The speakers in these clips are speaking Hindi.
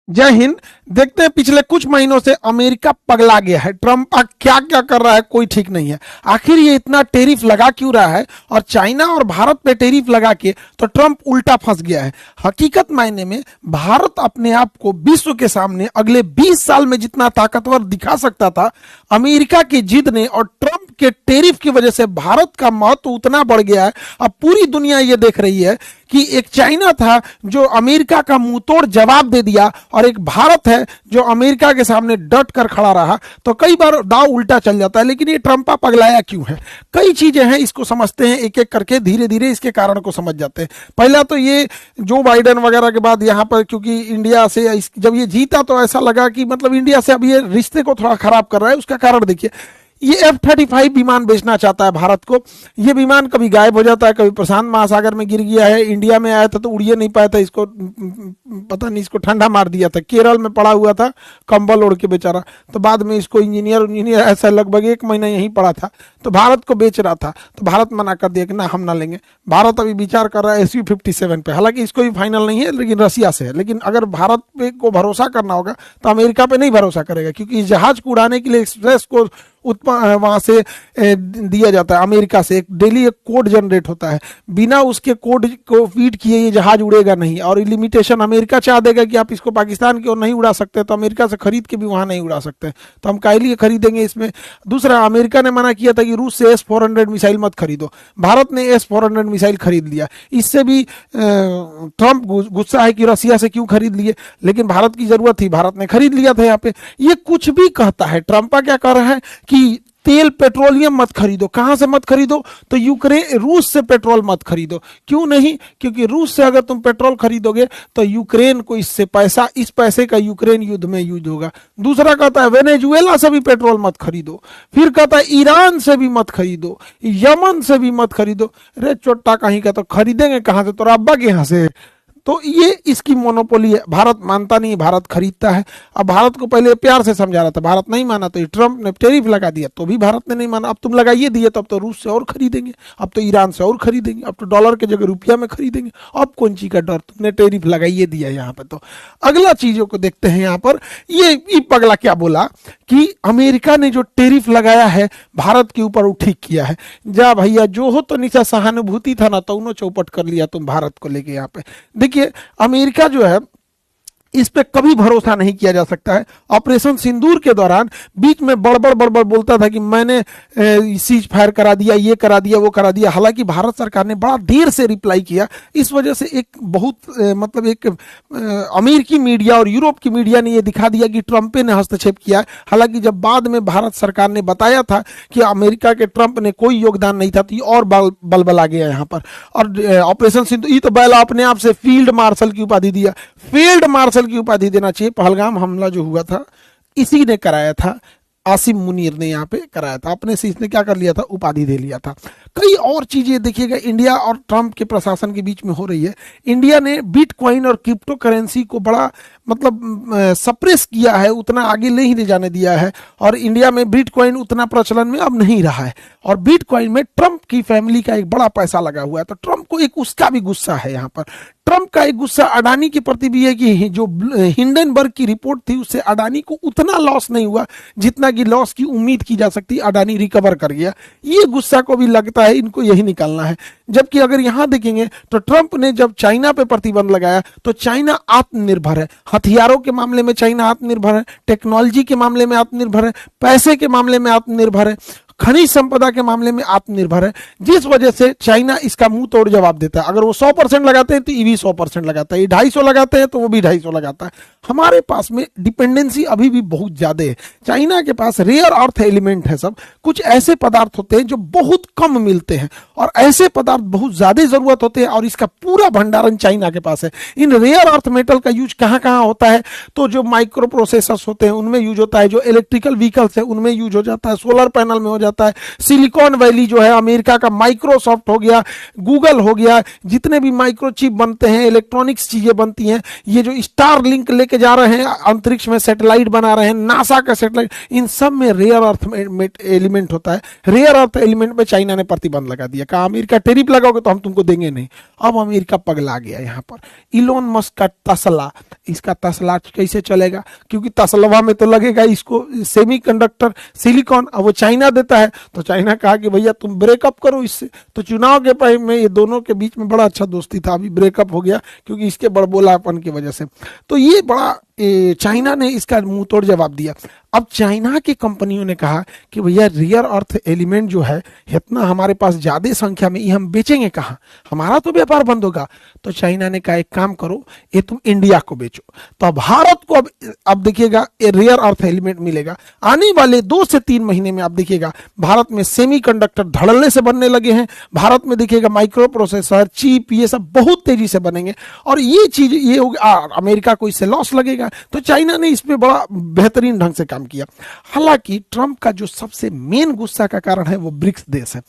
जय हिंद। देखते हैं पिछले कुछ महीनों से अमेरिका पगला गया है। ट्रंप क्या क्या कर रहा है कोई ठीक नहीं है। आखिर ये इतना टेरिफ लगा क्यों रहा है, और चाइना और भारत पे टेरिफ लगा के तो ट्रंप उल्टा फंस गया है। हकीकत मायने में भारत अपने आप को विश्व के सामने अगले 20 साल में जितना ताकतवर दिखा सकता था, अमेरिका की जिद ने और ट्रंप के टेरिफ की वजह से भारत का महत्व उतना बढ़ गया है। अब पूरी दुनिया ये देख रही है कि एक चाइना था जो अमेरिका का मुंहतोड़ जवाब दे दिया, और एक भारत है जो अमेरिका के सामने डट कर खड़ा रहा। तो कई बार दाव उल्टा चल जाता है। लेकिन ये ट्रंपा पगलाया क्यों है, कई चीजें हैं, इसको समझते हैं एक एक करके, धीरे धीरे इसके कारण को समझ जाते हैं। पहला तो ये जो बाइडेन वगैरह के बाद यहाँ पर, क्योंकि इंडिया से जब ये जीता तो ऐसा लगा कि मतलब इंडिया से अब ये रिश्ते को थोड़ा खराब कर रहा है। उसका कारण देखिए, ये F-35 विमान बेचना चाहता है भारत को। ये विमान कभी गायब हो जाता है, कभी प्रशांत महासागर में गिर गया है, इंडिया में आया था तो उड़िए नहीं पाया था, इसको पता नहीं, इसको ठंडा मार दिया था, केरल में पड़ा हुआ था कंबल ओढ़ के बेचारा। तो बाद में इसको इंजीनियर ऐसा लगभग 1 महीना यहीं पड़ा था, तो भारत को बेच रहा था। तो भारत मना कर दिया कि ना, हम ना लेंगे। भारत अभी विचार कर रहा है Su-57 पे, हालांकि इसको भी फाइनल नहीं है, लेकिन रसिया से है। लेकिन अगर भारत पे को भरोसा करना होगा तो अमेरिका पे नहीं भरोसा करेगा, क्योंकि इस जहाज को उड़ाने के लिए एक्सप्रेस को वहां से दिया जाता है अमेरिका से। डेली एक कोड जनरेट होता है, बिना उसके कोड को फीड किए ये जहाज उड़ेगा नहीं। और लिमिटेशन अमेरिका चाह देगा कि आप इसको पाकिस्तान की ओर नहीं उड़ा सकते, तो अमेरिका से खरीद के भी वहां नहीं उड़ा सकते, तो हम काहे लिए खरीदेंगे इसमें। दूसरा, अमेरिका ने मना किया था कि रूस से S-400 मिसाइल मत खरीदो, भारत ने S-400 मिसाइल खरीद लिया। इससे भी ट्रंप गुस्सा है कि रसिया से क्यों खरीद लिए, लेकिन भारत की जरूरत थी, भारत ने खरीद लिया था। यहाँ पे ये कुछ भी कहता है। ट्रंपा क्या कर रहा है कि तेल पेट्रोलियम मत खरीदो। कहां से मत खरीदो, तो यूक्रेन, रूस से पेट्रोल मत खरीदो। क्यों नहीं, क्योंकि रूस से अगर तुम पेट्रोल खरीदोगे तो यूक्रेन को इससे पैसा, इस पैसे का यूक्रेन युद्ध में यूज होगा। दूसरा कहता है वेनेजुएला से भी पेट्रोल मत खरीदो। फिर कहता है ईरान से भी मत खरीदो, यमन से भी मत खरीदो। अरे चोट्टा कहीं का, तो खरीदेंगे कहां से, तो अब्बा के यहां से। तो ये इसकी मोनोपोली है। भारत मानता नहीं, भारत खरीदता है। अब भारत को पहले प्यार से समझा रहा था, भारत नहीं माना, तो ट्रंप ने टेरिफ लगा दिया तो भी भारत ने नहीं माना। अब तुम लगाइए दिए तो अब तो रूस से और खरीदेंगे, अब तो ईरान से और खरीदेंगे, अब तो डॉलर के जगह रुपया में खरीदेंगे। अब कौन चीज का डर, तुमने टेरिफ लगाइए दिया यहाँ पे। तो अगला चीजों को देखते हैं। यहाँ पर ये पगला क्या बोला कि अमेरिका ने जो टेरिफ लगाया है भारत के ऊपर वो ठीक किया है। जा भैया, जो हो तो नीचा सहानुभूति था ना, तो उन्होंने चौपट कर लिया तुम भारत को लेके। यहाँ पे देखिए, अमेरिका जो है इस पे कभी भरोसा नहीं किया जा सकता है। ऑपरेशन सिंदूर के दौरान बीच में बड़बड़ बोलता था कि मैंने सीज फायर करा दिया, ये करा दिया, वो करा दिया। हालांकि भारत सरकार ने बड़ा देर से रिप्लाई किया। इस वजह से एक बहुत मतलब एक अमेरिकी मीडिया और यूरोप की मीडिया ने यह दिखा दिया कि ट्रंप ने हस्तक्षेप किया। हालांकि जब बाद में भारत सरकार ने बताया था कि अमेरिका के ट्रंप ने कोई योगदान नहीं था, तो ये और बलबला गया यहाँ पर। और ऑपरेशन सिंदूर, ये तो बैला अपने आप से फील्ड मार्शल की उपाधि दिया। फील्ड मार्शल की उपाधि देना चाहिए। पहलगाम हमला जो हुआ था इसी ने कराया था, आसिम मुनीर ने यहाँ पे कराया था। अपने से इसने क्या कर लिया था, उपाधि दे लिया था। कई और चीजें देखिएगा इंडिया और ट्रंप के प्रशासन के बीच में हो रही है। इंडिया ने बिटकॉइन और क्रिप्टो करेंसी को बड़ा मतलब सप्रेस किया है, उतना आगे नहीं ले जाने दिया है। और इंडिया में बिटकॉइन उतना प्रचलन में अब नहीं रहा है। और बिटकॉइन में ट्रंप की फैमिली का एक बड़ा पैसा लगा हुआ है, तो ट्रंप को एक उसका भी गुस्सा है। यहाँ पर ट्रंप का एक गुस्सा अडानी के प्रति भी है कि जो हिंडनबर्ग की रिपोर्ट थी उससे अडानी को उतना लॉस नहीं हुआ जितना कि लॉस की उम्मीद की जा सकती। अडानी रिकवर कर गया, ये गुस्सा को भी लगता है इनको यही निकालना है। जबकि अगर यहां देखेंगे तो ट्रंप ने जब चाइना पे प्रतिबंध लगाया तो चाइना आत्मनिर्भर है। हथियारों के मामले में चाइना आत्मनिर्भर है, टेक्नोलॉजी के मामले में आत्मनिर्भर है, पैसे के मामले में आत्मनिर्भर है, खनिज संपदा के मामले में आत्मनिर्भर है। जिस वजह से चाइना इसका मुंह तोड़ जवाब देता है। अगर वो 100% लगाते हैं तो ये भी 100% लगाता है, ये 250 लगाते हैं तो वो भी 250 लगाता है। हमारे पास में डिपेंडेंसी अभी भी बहुत ज्यादा है। चाइना के पास रेयर अर्थ एलिमेंट है, सब कुछ ऐसे पदार्थ होते हैं जो बहुत कम मिलते हैं, और ऐसे पदार्थ बहुत ज्यादा जरूरत होते हैं, और इसका पूरा भंडारण चाइना के पास है। इन रेयर अर्थ मेटल का यूज कहाँ कहाँ होता है, तो जो माइक्रो प्रोसेसर्स होते हैं उनमें यूज होता है, जो इलेक्ट्रिकल व्हीकल्स है उनमें यूज हो जाता है, सोलर पैनल में हो जाता है, जाता है। सिलिकॉन वैली जो है अमेरिका का, माइक्रोसॉफ्ट हो गया, गूगल हो गया, जितने भी माइक्रोचिप बनते हैं, इलेक्ट्रॉनिक्स चीजें बनती हैं, ये जो स्टार लिंक लेके जा रहे हैं अंतरिक्ष में, सैटेलाइट बना रहे हैं, नासा का सैटेलाइट, इन सब में रेयर अर्थ एलिमेंट होता है। रेयर अर्थ एलिमेंट में चाइना ने प्रतिबंध लगा दिया, कहा अमेरिका टेरिफ लगाओगे तो हम तुमको देंगे नहीं। अब अमेरिका पगला गया यहाँ पर। इलोन मस्क का तस्ला, इसका तस्ला कैसे चलेगा, क्योंकि तस्लवा में तो लगेगा इसको सेमीकंडक्टर सिलिकॉन, अब वो चाइना देता है, तो चाइना कहा कि भैया तुम ब्रेकअप करो इससे। तो चुनाव के टाइम में ये दोनों के बीच में बड़ा अच्छा दोस्ती था, अभी ब्रेकअप हो गया क्योंकि इसके बड़बोलापन की वजह से। तो ये बड़ा चाइना ने इसका मुंह तोड़ जवाब दिया। अब चाइना की कंपनियों ने कहा कि भैया रियर अर्थ एलिमेंट जो है इतना हमारे पास ज्यादा संख्या में, ये हम बेचेंगे कहाँ, हमारा तो व्यापार बंद होगा। तो चाइना ने कहा एक काम करो, ये तुम इंडिया को बेचो। तो भारत को अब देखिएगा रियर अर्थ एलिमेंट मिलेगा। आने वाले 2 से 3 महीने में आप देखिएगा भारत में सेमीकंडक्टर धड़ल्ले से बनने लगे हैं। भारत में देखिएगा माइक्रो प्रोसेसर, चिप, ये सब बहुत तेजी से बनेंगे, और ये चीज ये अमेरिका को इससे लॉस लगेगा। तो चाइना ने इस पे बड़ा बेहतरीन ढंग से काम किया। हालांकि ट्रंप का जो सबसे मेन गुस्सा का कारण है वो ब्रिक्स देश है।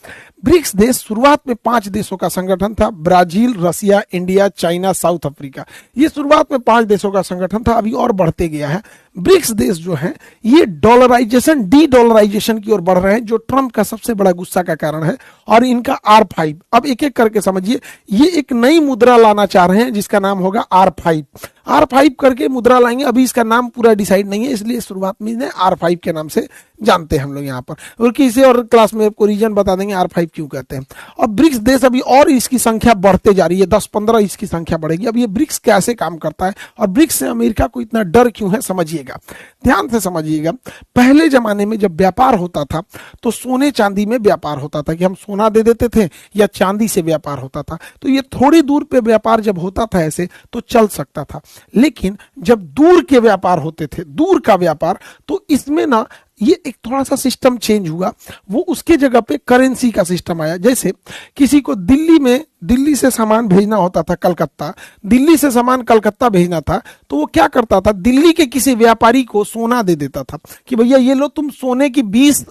ब्रिक्स देश शुरुआत में 5 देशों का संगठन था, ब्राजील, रसिया, इंडिया, चाइना, साउथ अफ्रीका। ये शुरुआत में 5 देशों का संगठन था, अभी और बढ़ते गया है। ब्रिक्स देश जो है ये डॉलराइजेशन, डी डॉलराइजेशन की ओर बढ़ रहे हैं, जो ट्रंप का सबसे बड़ा गुस्सा का कारण है। और इनका R5, अब एक एक करके समझिए, ये एक नई मुद्रा लाना चाह रहे हैं जिसका नाम होगा R5। R5 करके मुद्रा लाएंगे, अभी इसका नाम पूरा डिसाइड नहीं है, इसलिए शुरुआत में इन्हें R5 के नाम से जानते हैं हम लोग यहाँ पर, और किसी और क्लास में आपको रीजन बता देंगे R5 क्यों कहते हैं। और ब्रिक्स देश अभी और इसकी संख्या बढ़ते जा रही है, 10-15 इसकी संख्या बढ़ेगी। अब ये ब्रिक्स कैसे काम करता है और ब्रिक्स से अमेरिका को इतना डर क्यों है, समझिएगा, ध्यान से समझिएगा। पहले जमाने में जब व्यापार होता था तो सोने चांदी में व्यापार होता था, कि हम सोना दे देते थे या चांदी से व्यापार होता था। तो ये थोड़ी दूर पे व्यापार जब होता था ऐसे तो चल सकता था। लेकिन जब दूर के व्यापार होते थे, दूर का व्यापार, तो इसमें ना ये एक थोड़ा सा सिस्टम चेंज हुआ। वो उसके जगह पे करेंसी का सिस्टम आया। जैसे किसी को दिल्ली से सामान भेजना होता था कलकत्ता, दिल्ली से सामान कलकत्ता भेजना था, तो वो क्या करता था, दिल्ली के किसी व्यापारी को सोना दे देता था कि भैया ये लो, तुम सोने की 20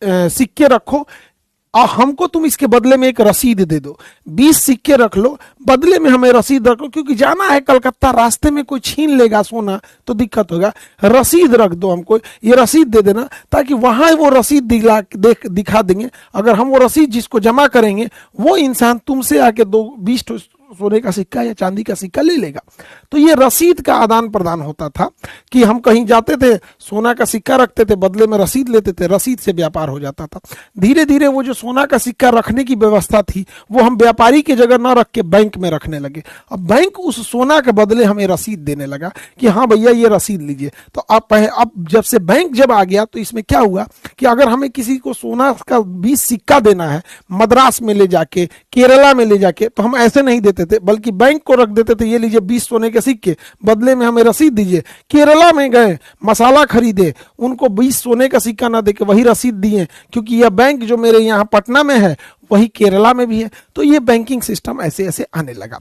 सिक्के रखो और हमको तुम इसके बदले में एक रसीद दे दो। 20 सिक्के रख लो, बदले में हमें रसीद रख लो, क्योंकि जाना है कलकत्ता, रास्ते में कोई छीन लेगा सोना तो दिक्कत होगा। रसीद रख दो हमको, ये रसीद दे देना, ताकि वहां वो रसीद दिखा देंगे। अगर हम वो रसीद जिसको जमा करेंगे वो इंसान तुमसे आके 20 सोने का सिक्का या चांदी का सिक्का ले लेगा। तो ये रसीद का आदान प्रदान होता था कि हम कहीं जाते थे, सोना का सिक्का रखते थे, बदले में रसीद लेते थे, रसीद से व्यापार हो जाता था। धीरे धीरे वो जो सोना का सिक्का रखने की व्यवस्था थी वो हम व्यापारी की जगह ना रख के बैंक में रखने लगे। अब बैंक उस सोना के बदले हमें रसीद देने लगा कि हाँ भैया ये रसीद लीजिए। तो अब जब से बैंक जब आ गया तो इसमें क्या हुआ कि अगर हमें किसी को सोना का 20 सिक्का देना है मद्रास में ले जाके, केरला में ले जाके, तो हम ऐसे नहीं देते थे, बल्कि बैंक को रख देते थे, ये लीजिए 20 सोने के सिक्के, बदले में हमें रसीद दीजिए। केरला में गए, मसाला खरीदे, उनको 20 सोने का सिक्का ना देके वही रसीद दिए, क्योंकि यह बैंक जो मेरे यहाँ पटना में है वही केरला में भी है। तो ये बैंकिंग सिस्टम ऐसे ऐसे आने लगा।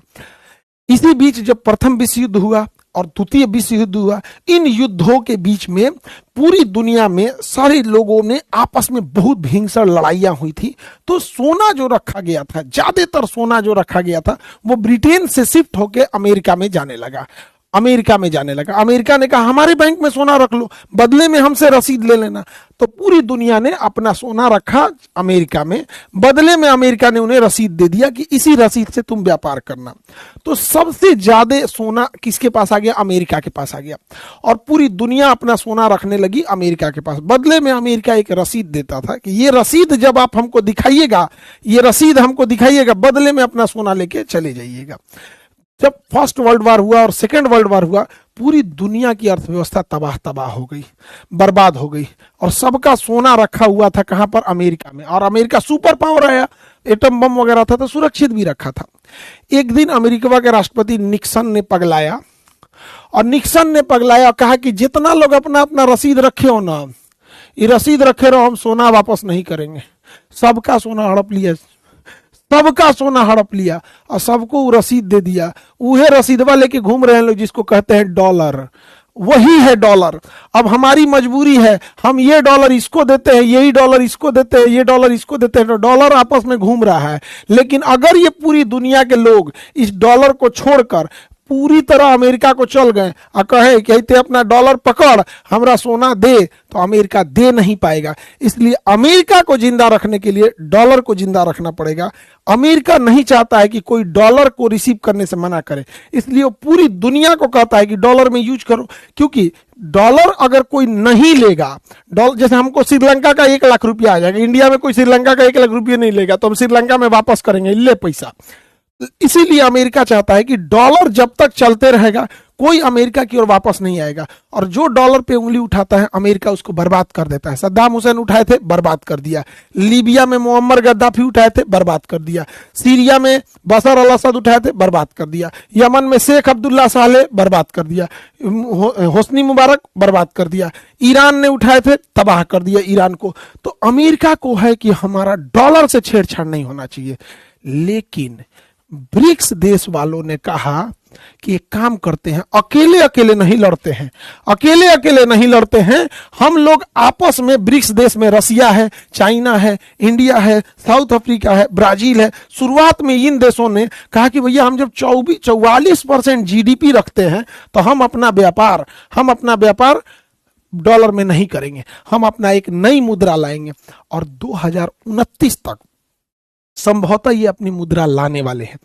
इसी बीच जब प्रथम विश्व युद्ध हुआ और द्वितीय विश्व युद्ध हुआ, इन युद्धों के बीच में पूरी दुनिया में सारे लोगों ने आपस में बहुत भीषण लड़ाइयां हुई थी। तो सोना जो रखा गया था, ज्यादातर सोना जो रखा गया था वो ब्रिटेन से शिफ्ट होकर अमेरिका में जाने लगा। अमेरिका ने कहा हमारे बैंक में सोना रख लो, बदले में हमसे रसीद ले लेना। तो पूरी दुनिया ने अपना सोना रखा अमेरिका में, बदले में अमेरिका ने उन्हें रसीद दे दिया कि इसी रसीद से तुम व्यापार करना। तो सबसे ज्यादा सोना किसके पास आ गया? अमेरिका के पास आ गया, और पूरी दुनिया अपना सोना रखने लगी अमेरिका के पास। बदले में अमेरिका एक रसीद देता था कि ये रसीद जब आप हमको दिखाइएगा, ये रसीद हमको दिखाइएगा, बदले में अपना सोना लेके चले जाइएगा। जब फर्स्ट वर्ल्ड वार हुआ और सेकेंड वर्ल्ड वार हुआ, पूरी दुनिया की अर्थव्यवस्था तबाह हो गई, बर्बाद हो गई, और सबका सोना रखा हुआ था कहां पर? अमेरिका में। और अमेरिका सुपर पावर आया, एटम बम वगैरह था तो सुरक्षित भी रखा था। एक दिन अमेरिका के राष्ट्रपति निक्सन ने पगलाया, और निक्सन ने पगलाया, कहा कि जितना लोग अपना अपना रसीद रखे हो ना, ये रसीद रखे रहो, हम सोना वापस नहीं करेंगे। सबका सोना हड़प लिया, सबका सोना हड़प लिया और सबको रसीद दे दिया। उहे रसीदवा लेके घूम रहे हैं लोग जिसको कहते हैं डॉलर। वही है डॉलर। अब हमारी मजबूरी है, हम ये डॉलर इसको देते हैं, यही डॉलर इसको देते हैं, ये डॉलर इसको देते हैं, तो डॉलर आपस में घूम रहा है। लेकिन अगर ये पूरी दुनिया के लोग इस डॉलर को छोड़कर पूरी तरह अमेरिका को चल गए और कहे कि ते अपना डॉलर पकड़, हमरा सोना दे, तो अमेरिका दे नहीं पाएगा। इसलिए अमेरिका को जिंदा रखने के लिए डॉलर को जिंदा रखना पड़ेगा। अमेरिका नहीं चाहता है कि कोई डॉलर को रिसीव करने से मना करे, इसलिए वो पूरी दुनिया को कहता है कि डॉलर में यूज करो। क्योंकि डॉलर अगर कोई नहीं लेगा, डॉलर जैसे हमको श्रीलंका का 1 लाख रुपया आ जाएगा, इंडिया में कोई श्रीलंका का 1 लाख रुपया नहीं लेगा, तो हम श्रीलंका में वापस करेंगे, ले पैसा। इसीलिए अमेरिका चाहता है कि डॉलर जब तक चलते रहेगा कोई अमेरिका की ओर वापस नहीं आएगा, और जो डॉलर पे उंगली उठाता है अमेरिका उसको बर्बाद कर देता है। सद्दाम हुसैन उठाए थे, बर्बाद कर दिया। लीबिया में मुअम्मर गद्दाफी उठाए थे, बर्बाद कर दिया। सीरिया में बशर अल असद उठाए थे, बर्बाद कर दिया। यमन में शेख अब्दुल्ला सालेह, बर्बाद कर दिया। होस्नी मुबारक, बर्बाद कर दिया। ईरान ने उठाए थे, तबाह कर दिया ईरान को। तो अमेरिका को है कि हमारा डॉलर से छेड़छाड़ नहीं होना चाहिए। लेकिन ब्रिक्स देश वालों ने कहा कि एक काम करते हैं, अकेले अकेले नहीं लड़ते हैं, अकेले अकेले नहीं लड़ते हैं, हम लोग आपस में ब्रिक्स देश में रसिया है, चाइना है, इंडिया है, साउथ अफ्रीका है, ब्राजील है। शुरुआत में इन देशों ने कहा कि भैया हम जब 44% जीडीपी रखते हैं तो हम अपना व्यापार डॉलर में नहीं करेंगे, हम अपना एक नई मुद्रा लाएंगे। और 2029 तक संभवतः ये अपनी मुद्रा लाने वाले हैं।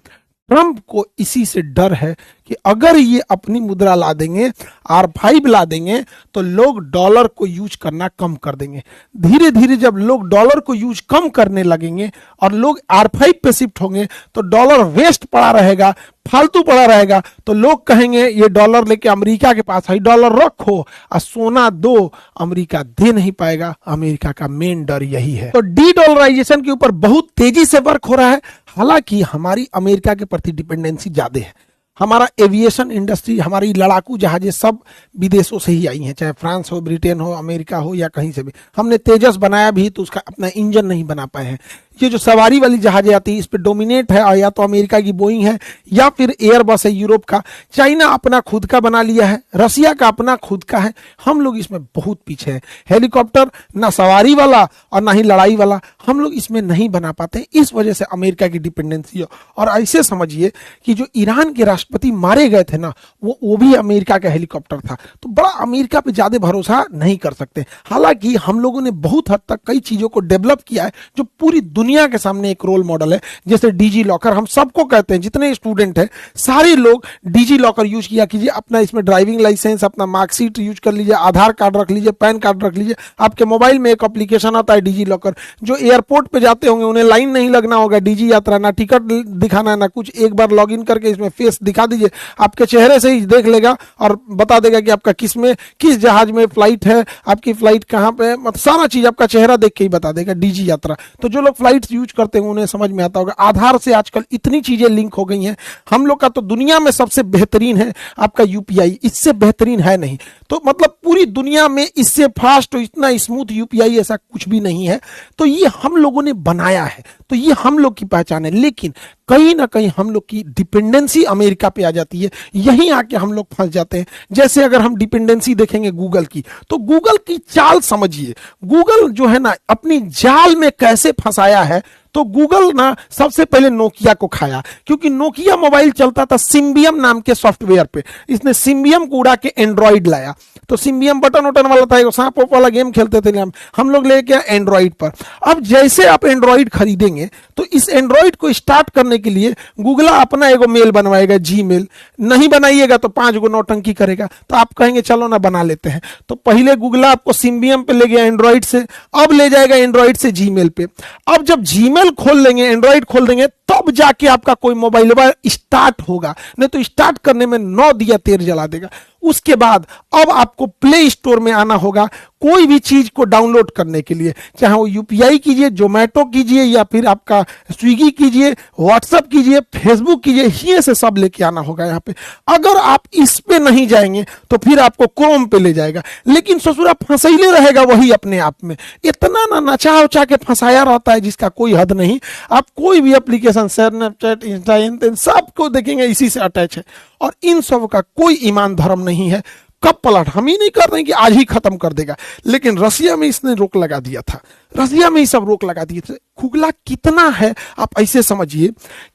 ट्रंप को इसी से डर है कि अगर ये अपनी मुद्रा ला देंगे, R5 ला देंगे, तो लोग डॉलर को यूज करना कम कर देंगे। धीरे धीरे जब लोग डॉलर को यूज कम करने लगेंगे और लोग R5 पे शिफ्ट होंगे, तो डॉलर वेस्ट पड़ा रहेगा, फालतू पड़ा रहेगा। तो लोग कहेंगे ये डॉलर लेके अमेरिका के पास है, डॉलर रखो और सोना दो, अमेरिका दे नहीं पाएगा। अमेरिका का मेन डर यही है। तो डी डॉलराइजेशन के ऊपर बहुत तेजी से वर्क हो रहा है। हालांकि हमारी अमेरिका के प्रति डिपेंडेंसी ज्यादा है। हमारा एविएशन इंडस्ट्री, हमारी लड़ाकू जहाजें सब विदेशों से ही आई हैं, चाहे फ्रांस हो, ब्रिटेन हो, अमेरिका हो या कहीं से भी। हमने तेजस बनाया भी तो उसका अपना इंजन नहीं बना पाए हैं। ये जो सवारी वाली जहाजें आती है इस पे डोमिनेट है, या तो अमेरिका की बोइंग है या फिर एयरबस है यूरोप का। चाइना अपना खुद का बना लिया है, रसिया का अपना खुद का है। हम लोग इसमें बहुत पीछे हैं। हेलीकॉप्टर ना सवारी वाला और ना ही लड़ाई वाला हम लोग इसमें नहीं बना पाते। इस वजह से अमेरिका की डिपेंडेंसी है। और ऐसे समझिए कि जो ईरान के राष्ट्रपति मारे गए थे ना, वो भी अमेरिका का हेलीकॉप्टर था। तो बड़ा अमेरिका पे ज्यादा भरोसा नहीं कर सकते। हालांकि हम लोगों ने बहुत हद तक कई चीजों को डेवलप किया है जो पूरी दुनिया के सामने एक रोल मॉडल है। जैसे डिजी लॉकर, हम सबको कहते हैं, जितने स्टूडेंट हैं सारे लोग डिजी लॉकर यूज किया कीजिए। अपना इसमें ड्राइविंग लाइसेंस, अपना मार्कशीट यूज कर लीजिए, आधार कार्ड रख लीजिए, पैन कार्ड रख लीजिए। आपके मोबाइल में एक एप्लीकेशन आता है डिजी लॉकर। जो एयरपोर्ट पे जाते होंगे उन्हें लाइन नहीं लगना होगा, डिजी यात्रा, ना टिकट दिखाना ना कुछ। एक बार लॉग इन करके इसमें फेस दिखा दीजिए, आपके चेहरे से ही देख लेगा और बता देगा कि आपका किस जहाज में फ्लाइट है, आपकी फ्लाइट कहां पे, मतलब सारा चीज आपका चेहरा देख के ही बता देगा, डिजी यात्रा। तो जो लोग फ्लाइट यूज करते हैं उन्हें समझ में आता होगा। आधार से आजकल इतनी चीजें लिंक हो गई हैं। हम लोग का तो दुनिया में सबसे बेहतरीन है आपका यूपीआई, इससे बेहतरीन है नहीं। तो मतलब पूरी दुनिया में इससे फास्ट और इतना स्मूथ यूपीआई ऐसा कुछ भी नहीं है। तो ये हम लोगों ने बनाया है, तो ये हम लोग की पहचान है। लेकिन कहीं ना कहीं हम लोग की डिपेंडेंसी अमेरिका पे आ जाती है, यहीं आके हम लोग फंस जाते हैं। जैसे अगर हम डिपेंडेंसी देखेंगे गूगल की, तो गूगल की चाल समझिए। गूगल जो है ना अपनी जाल में कैसे फंसाया है। तो गूगल ना सबसे पहले नोकिया को खाया, क्योंकि नोकिया मोबाइल चलता था सिम्बियम नाम के सॉफ्टवेयर पे। इसने सिम्बियम को उड़ा के एंड्रॉइड लाया। तो सिम्बियम बटन वटन वाला था, सांप वाला गेम खेलते थे हम लोग, लेके एंड्रॉइड पर। अब जैसे आप एंड्रॉइड खरीदेंगे तो इस एंड्रॉइड को स्टार्ट करने के लिए गूगल अपना एगो मेल बनवाएगा, जीमेल। नहीं बनाइएगा तो 5 गो नौटंकी करेगा। तो आप कहेंगे चलो ना बना लेते हैं। तो पहले गूगल आपको सिम्बियम पे ले गया एंड्रॉइड से, अब ले जाएगा एंड्रॉइड से जीमेल पे। अब जब जीमेल खोल लेंगे, एंड्रॉइड खोल देंगे, तब जाके आपका कोई मोबाइल स्टार्ट होगा। नहीं तो स्टार्ट करने में 9 दिया तेल जला देगा। उसके बाद अब आपको प्ले स्टोर में आना होगा कोई भी चीज को डाउनलोड करने के लिए, चाहे वो यूपीआई कीजिए, जोमेटो कीजिए, या फिर आपका स्विगी कीजिए, व्हाट्सएप कीजिए, फेसबुक कीजिए, ये से सब लेके आना होगा यहाँ पे। अगर आप इस पे नहीं जाएंगे तो फिर आपको क्रोम पे ले जाएगा। लेकिन ससुरा फंसैले रहेगा वही अपने आप में। इतना ना नचा उचा के फंसाया रहता है जिसका कोई हद नहीं। आप कोई भी एप्लीकेशन, स्नैपचैट, इंस्टा, सबको देखेंगे इसी से अटैच है। और इन सब का कोई ईमान धर्म नहीं है। कब पलट, हम ही नहीं कर रहे हैं कि आज ही खत्म कर देगा, लेकिन रसिया में इसने रोक लगा दिया था, रसिया में ही सब रोक लगा दिए थे। खुगला कितना है आप ऐसे समझिए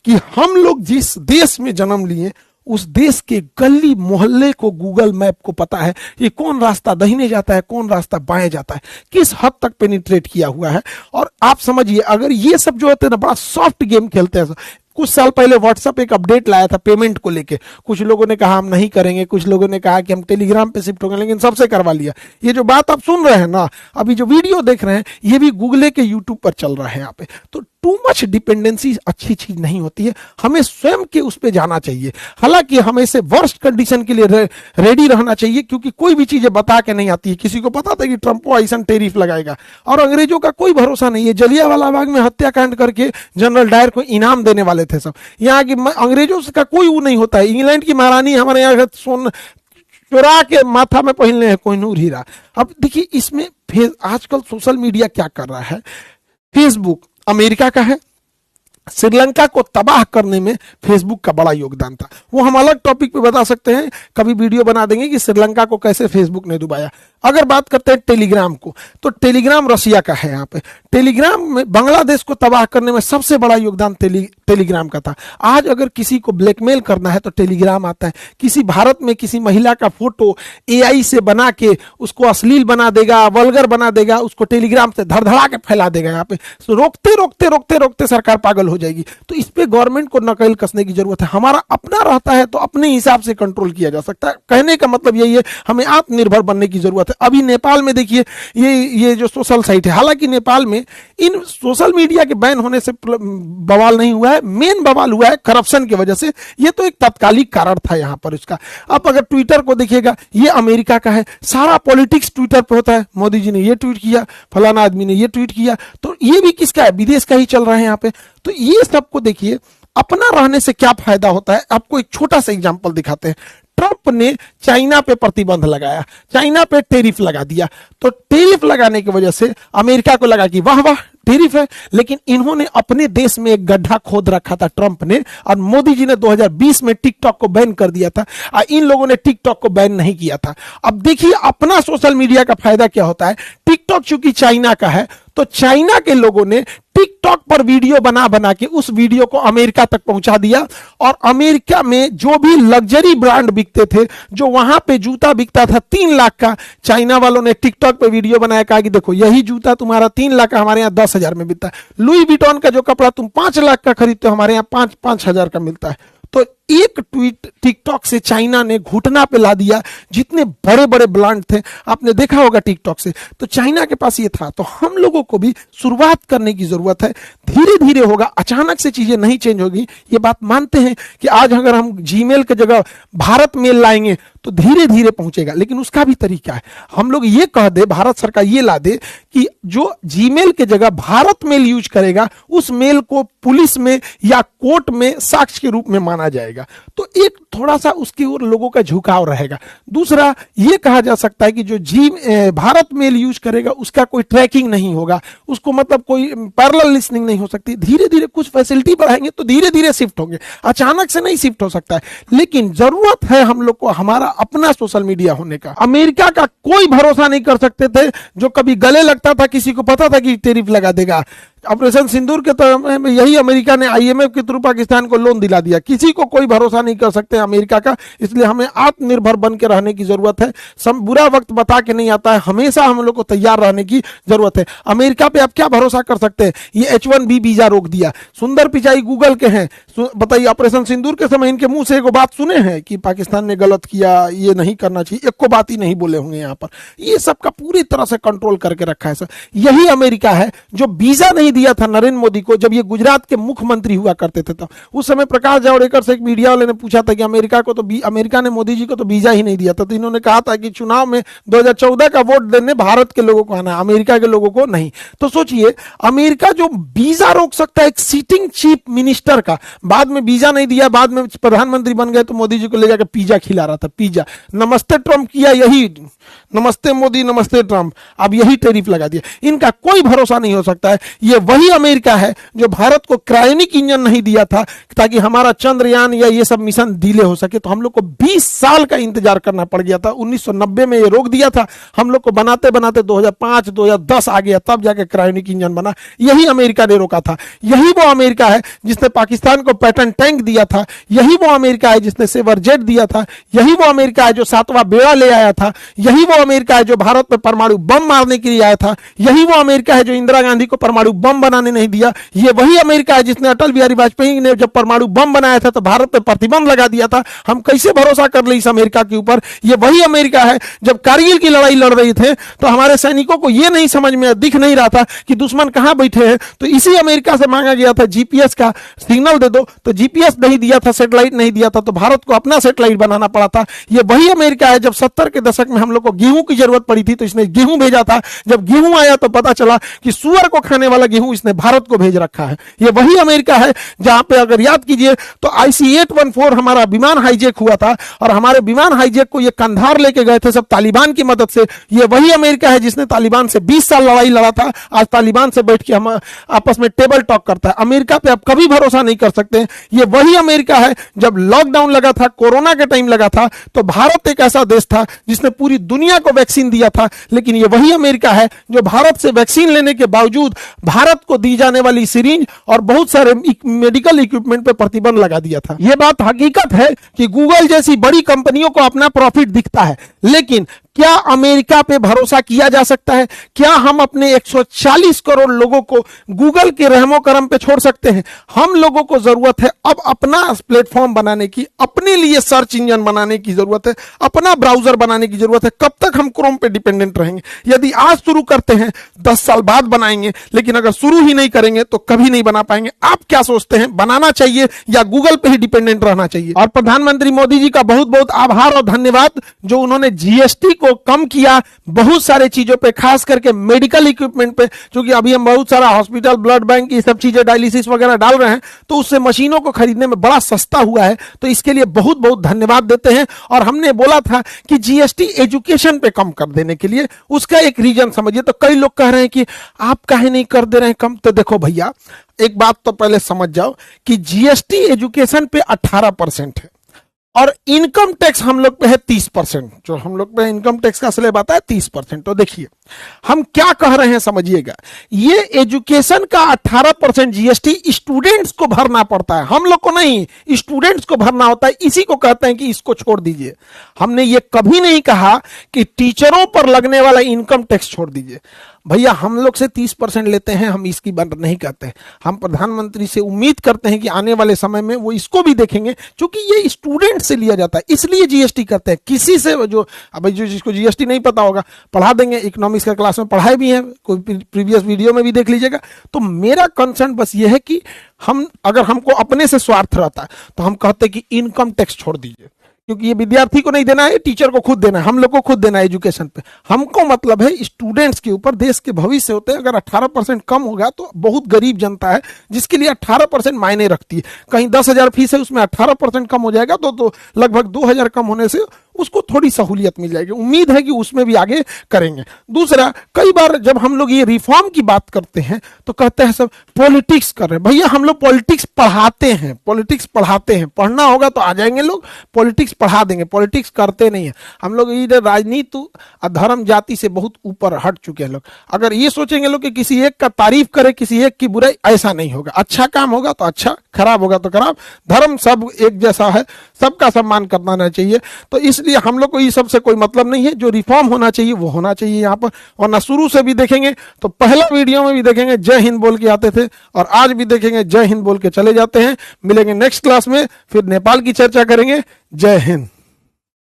कि हम लोग जिस देश में जन्म लिए उस देश के गली मोहल्ले को गूगल मैप को पता है कि कौन रास्ता दाहिने जाता है, कौन रास्ता बाएं जाता है, किस हद तक पेनिट्रेट किया हुआ है। और आप समझिए अगर ये सब जो होते हैं ना बड़ा सॉफ्ट गेम खेलते हैं। कुछ साल पहले व्हाट्सएप एक अपडेट लाया था पेमेंट को लेके, कुछ लोगों ने कहा हम नहीं करेंगे, कुछ लोगों ने कहा कि हम टेलीग्राम पे शिफ्ट होंगे, लेकिन सबसे करवा लिया। ये जो बात आप सुन रहे हैं ना, अभी जो वीडियो देख रहे हैं, ये भी गूगल के यूट्यूब पर चल रहा है यहाँ पे। तो टू मच डिपेंडेंसी अच्छी चीज नहीं होती है, हमें स्वयं के उस पर जाना चाहिए। हालांकि हमें इसे वर्स्ट कंडीशन के लिए रेडी रहना चाहिए, क्योंकि कोई भी चीजें बता के नहीं आती है। किसी को पता था कि ट्रंप ऐसा टेरिफ लगाएगा, और अंग्रेजों का कोई भरोसा नहीं है। जलियांवाला बाग में हत्याकांड करके जनरल डायर को इनाम देने वाले थे सब। यहाँ की अंग्रेजों का कोई वो नहीं होता है। इंग्लैंड की महारानी हमारे यहाँ सोन चुरा के माथा में पहनले हैं कोहिनूर हीरा। अब देखिए इसमें आजकल सोशल मीडिया क्या कर रहा है। फेसबुक अमेरिका का है, श्रीलंका को तबाह करने में फेसबुक का बड़ा योगदान था। वो हम अलग टॉपिक पे बता सकते हैं, कभी वीडियो बना देंगे कि श्रीलंका को कैसे फेसबुक ने डुबाया। अगर बात करते हैं टेलीग्राम को, तो टेलीग्राम रसिया का है। यहाँ पे टेलीग्राम में बांग्लादेश को तबाह करने में सबसे बड़ा योगदान टेलीग्राम का था। आज अगर किसी को ब्लैकमेल करना है तो टेलीग्राम आता है। किसी भारत में किसी महिला का फोटो एआई से बना के उसको अश्लील बना देगा, वल्गर बना देगा, उसको टेलीग्राम से धड़धड़ा के फैला देगा। यहाँ पे रोकते रोकते रोकते रोकते सरकार पागल हो जाएगी। तो इस पे गवर्नमेंट को नकेल कसने की जरूरत है। हमारा अपना रहता है तो अपने हिसाब से कंट्रोल किया जा सकता है। कहने का मतलब यही है, हमें आत्मनिर्भर बनने की जरूरत है। अभी नेपाल में देखिए ये जो सोशल साइट है, हालांकि नेपाल में इन सोशल मीडिया के बैन होने से बवाल नहीं हुआ है, मेन बवाल हुआ है करप्शन की वजह से। ये तो एक तात्कालिक कारण था यहाँ पर इसका। अब अगर ट्विटर को देखिएगा, ये अमेरिका का है, सारा पॉलिटिक्स ट्विटर पे होता है। मोदी जी ने ये ट्वीट किया, फलाना आदमी ने ये ट्वीट किया, तो ये भी किसका है, विदेश का ही चल रहा है यहाँ पे। तो ये सबको देखिए, अपना रहने से क्या फायदा होता है। आपको एक छोटा सा एग्जांपल दिखाते हैं। ट्रंप ने चाइना पे प्रतिबंध लगाया, चाइना पे टेरिफ लगा दिया। तो टेरिफ लगाने की वजह से अमेरिका को लगा कि वाह वाह टेरिफ है, लेकिन इन्होंने अपने देश में एक गड्ढा खोद रखा था ट्रंप ने, और मोदी जी ने 2020 में टिकटॉक को बैन कर दिया था, और इन लोगों ने टिकटॉक को बैन नहीं किया था। अब देखिए अपना सोशल मीडिया का फायदा क्या होता है। टिकटॉक चूंकि चाइना का है, तो चाइना के लोगों ने टिकटॉक पर वीडियो बना बना के उस वीडियो को अमेरिका तक पहुंचा दिया, और अमेरिका में जो भी लग्जरी ब्रांड बिकते थे, जो वहां पे जूता बिकता था 3 लाख का, चाइना वालों ने टिकटॉक पे वीडियो बनाया, कहा कि देखो यही जूता तुम्हारा 3 लाख का हमारे यहाँ 10,000 में बिकता है। लुई विटॉन का जो कपड़ा तुम 5 लाख का खरीदते हो, हमारे यहाँ 5,000 का मिलता है। तो एक ट्वीट टिकटॉक से चाइना ने घुटना पे ला दिया जितने बड़े बड़े ब्रांड थे, आपने देखा होगा टिकटॉक से। तो चाइना के पास ये था। तो हम लोगों को भी शुरुआत करने की जरूरत है, धीरे धीरे होगा, अचानक से चीजें नहीं चेंज होगी। ये बात मानते हैं कि आज अगर हम जीमेल की जगह भारत मेल लाएंगे तो धीरे धीरे पहुंचेगा, लेकिन उसका भी तरीका है। हम लोग ये कह दे, भारत सरकार ये ला दे कि जो जीमेल के जगह भारत मेल यूज करेगा, उस मेल को पुलिस में या कोर्ट में साक्ष्य के रूप में माना जाएगा। तो एक थोड़ा सा उसकी ओर लोगों का झुकाव रहेगा। दूसरा ये कहा जा सकता है कि जो भारत मेल यूज करेगा उसका कोई ट्रैकिंग नहीं होगा, उसको मतलब कोई पैरेलल लिसनिंग नहीं हो सकती। धीरे धीरे कुछ फैसिलिटी बढ़ाएंगे तो धीरे धीरे शिफ्ट होंगे, अचानक से नहीं शिफ्ट हो सकता है। लेकिन जरूरत है हम लोग को हमारा अपना सोशल मीडिया होने का। अमेरिका का कोई भरोसा नहीं कर सकते थे, जो कभी गले लगता था किसी को पता था कि टेरिफ लगा देगा। ऑपरेशन सिंदूर के तरह में यही अमेरिका ने आईएमएफ के थ्रू पाकिस्तान को लोन दिला दिया। किसी को कोई भरोसा नहीं कर सकते अमेरिका का, इसलिए हमें आत्मनिर्भर बन के रहने की जरूरत है। बुरा वक्त बता के नहीं आता है, हमेशा हम लोग को तैयार रहने की जरूरत है। अमेरिका पे आप क्या भरोसा कर सकते हैं, ये H1B वीजा रोक दिया। सुंदर पिचाई गूगल के हैं, बताइए ऑपरेशन सिंदूर के समय इनके मुंह से एक बात सुने हैं कि पाकिस्तान ने गलत किया, ये नहीं करना चाहिए, एक को बात ही नहीं बोले होंगे यहाँ पर। ये सबका पूरी तरह से कंट्रोल करके रखा है सर। यही अमेरिका है जो वीजा नहीं दिया था नरेंद्र मोदी को जब ये गुजरात के मुख्यमंत्री हुआ करते थे। तो उस समय प्रकाश जावड़ेकर से एक मीडिया वाले ने पूछा था कि अमेरिका ने मोदी जी को तो वीजा ही नहीं दिया था। तो इन्होंने कहा था कि चुनाव में 2014 का वोट देने भारत के लोगों को आना, अमेरिका के लोगों को नहीं। तो सोचिए अमेरिका जो वीजा रोक सकता है एक सिटिंग चीफ मिनिस्टर का, बाद में वीजा नहीं दिया, बाद में प्रधानमंत्री बन गए तो मोदी जी को ले जाकर पिज्जा खिला रहा था। पिज्जा नमस्ते ट्रंप किया, यही नमस्ते मोदी नमस्ते ट्रंप, अब यही टैरिफ लगा दिया। इनका कोई भरोसा नहीं हो सकता है। ये वही अमेरिका है जो भारत को क्रायोनिक इंजन नहीं दिया था ताकि हमारा चंद्रयान या ये सब मिशन डिले हो सके, तो हम लोग को 20 साल का इंतजार करना पड़ गया था। 1990 में ये रोक दिया था, हम लोग को बनाते बनाते 2005 2010 आ गया, तब जाके क्रायोनिक इंजन बना। यही अमेरिका ने रोका था। यही वो अमेरिका है जिसने पाकिस्तान को पैटर्न टैंक दिया था। यही वो अमेरिका है जिसने सेवर जेट दिया था। यही वो अमेरिका है जो 7वां बेड़ा ले आया था। यही वो अमेरिका है जो भारत में परमाणु बम मारने के लिए आया था। यही वो अमेरिका है जो इंदिरा गांधी को परमाणु बम बनाने नहीं दिया। ये वही अमेरिका है जिसने अटल बिहारी वाजपेयी ने जब परमाणु बम बनाया था तो भारत पे प्रतिबंध लगा दिया था। हम कैसे भरोसा कर ले इस अमेरिका के ऊपर। ये वही अमेरिका है जब कारगिल की लड़ाई लड़ रही थे तो हमारे सैनिकों को यह नहीं समझ में दिख नहीं रहा था कि दुश्मन कहां बैठे हैं, तो इसी अमेरिका से मांगा गया था जीपीएस का सिग्नल दे दो, तो जीपीएस नहीं दिया था, सैटेलाइट नहीं दिया था, तो भारत को अपना सैटेलाइट बनाना पड़ा था। ये वही अमेरिका है जब 70 के दशक में हम लोग को गेहूं की जरूरत पड़ी थी तो इसने गेहूं भेजा था। जब गेहूं आया तो पता चला कि सुअर को खाने वाला गेहूं इसने भारत को भेज रखा है। ये वही अमेरिका है जहां पे अगर याद कीजिए तो IC-814 हमारा विमान हाईजैक हुआ था और हमारे विमान हाईजैक को ये कंधार लेके गए थे सब तालिबान की मदद से। ये वही अमेरिका है जिसने तालिबान से 20 साल लड़ाई लड़ा था। आज तालिबान से बैठ के हम आपस में टेबल टॉक करता है। अमेरिका पे आप कभी भरोसा नहीं कर सकते। ये वही अमेरिका है जब लॉकडाउन लगा था, कोरोना के टाइम लगा था, तो भारत एक ऐसा देश था जिसने पूरी दुनिया को वैक्सीन दिया था। लेकिन ये वही अमेरिका है जो भारत से वैक्सीन लेने के बावजूद भारत को दी जाने वाली सिरिंज और बहुत सारे मेडिकल इक्विपमेंट पे प्रतिबंध लगा दिया था। यह बात हकीकत है कि गूगल जैसी बड़ी कंपनियों को अपना प्रॉफिट दिखता है, लेकिन क्या अमेरिका पे भरोसा किया जा सकता है? क्या हम अपने 140 करोड़ लोगों को गूगल के रहमो करम पे छोड़ सकते हैं? हम लोगों को जरूरत है अब अपना प्लेटफॉर्म बनाने की, अपने लिए सर्च इंजन बनाने की जरूरत है, अपना ब्राउजर बनाने की जरूरत है। कब तक हम क्रोम पे डिपेंडेंट रहेंगे? यदि आज शुरू करते हैं 10 साल बाद बनाएंगे, लेकिन अगर शुरू ही नहीं करेंगे तो कभी नहीं बना पाएंगे। आप क्या सोचते हैं, बनाना चाहिए या गूगल पे ही डिपेंडेंट रहना चाहिए? और प्रधानमंत्री मोदी जी का बहुत बहुत आभार और धन्यवाद जो उन्होंने जीएसटी को कम किया बहुत सारे चीजों पे, खास करके मेडिकल इक्विपमेंट पे, क्योंकि अभी हम बहुत सारा हॉस्पिटल, ब्लड बैंक, ये सब चीजें, डायलिसिस वगैरह डाल रहे हैं, तो उससे मशीनों को खरीदने में बड़ा सस्ता हुआ है। तो इसके लिए बहुत बहुत धन्यवाद देते हैं। और हमने बोला था कि जीएसटी एजुकेशन पे कम कर देने के लिए, उसका एक रीजन समझिए। तो कई लोग कह रहे हैं कि आप काहे नहीं कर दे रहे हैं कम? तो देखो भैया, एक बात तो पहले समझ जाओ कि जीएसटी एजुकेशन पे 18% है और इनकम टैक्स हम लोग पे है 30%। जो हम लोग पे इनकम टैक्स का स्लैब आता है 30%। तो देखिए हम क्या कह रहे हैं समझिएगा, ये एजुकेशन का 18% जीएसटी स्टूडेंट्स को भरना पड़ता है, हम लोग को नहीं, स्टूडेंट्स को भरना होता है। इसी को कहते हैं कि इसको छोड़ दीजिए। हमने ये कभी नहीं कहा कि टीचरों पर लगने वाला इनकम टैक्स छोड़ दीजिए। भैया हम लोग से 30% लेते हैं, हम इसकी बात नहीं कहते हैं। हम प्रधानमंत्री से उम्मीद करते हैं कि आने वाले समय में वो इसको भी देखेंगे, क्योंकि ये स्टूडेंट से लिया जाता है, इसलिए जीएसटी करते हैं। किसी से जो अब जो जिसको जीएसटी नहीं पता होगा पढ़ा देंगे, इकोनॉमिक्स का क्लास में पढ़ाए भी हैं, कोई प्रीवियस वीडियो में भी देख लीजिएगा। तो मेरा कंसर्न बस ये है कि हम अगर हमको अपने से स्वार्थ रहता है तो हम कहते हैं कि इनकम टैक्स छोड़ दीजिए, क्योंकि ये विद्यार्थी को नहीं देना है, टीचर को खुद देना है, हम लोग को खुद देना है एजुकेशन पे। हमको मतलब है स्टूडेंट्स के ऊपर, देश के भविष्य होते हैं। अगर 18% कम होगा तो बहुत गरीब जनता है जिसके लिए 18% मायने रखती है। कहीं 10,000 फीस है, उसमें 18% कम हो जाएगा तो लगभग 2,000 कम होने से उसको थोड़ी सहूलियत मिल जाएगी। उम्मीद है कि उसमें भी आगे करेंगे। दूसरा, कई बार जब हम लोग ये रिफॉर्म की बात करते हैं तो कहते हैं सब पॉलिटिक्स कर रहे हैं। भैया हम लोग पॉलिटिक्स पढ़ाते हैं, पॉलिटिक्स पढ़ाते हैं। पढ़ना होगा तो आ जाएंगे लोग, पॉलिटिक्स पढ़ा देंगे। पॉलिटिक्स करते नहीं है हम लोग। इधर राजनीति धर्म जाति से बहुत ऊपर हट चुके हैं लोग। अगर ये सोचेंगे लोग कि किसी एक का तारीफ करे, किसी एक की बुराई, ऐसा नहीं होगा। अच्छा काम होगा तो अच्छा, खराब होगा तो खराब। धर्म सब एक जैसा है, सबका सम्मान करना चाहिए। तो इसलिए हम लोग को ये सबसे कोई मतलब नहीं है। जो रिफॉर्म होना चाहिए वो होना चाहिए यहाँ पर। वरना शुरू से भी देखेंगे तो पहला वीडियो में भी देखेंगे जय हिंद बोल के आते थे, और आज भी देखेंगे जय हिंद बोल के चले जाते हैं। मिलेंगे नेक्स्ट क्लास में, फिर नेपाल की चर्चा करेंगे। जय हिंद।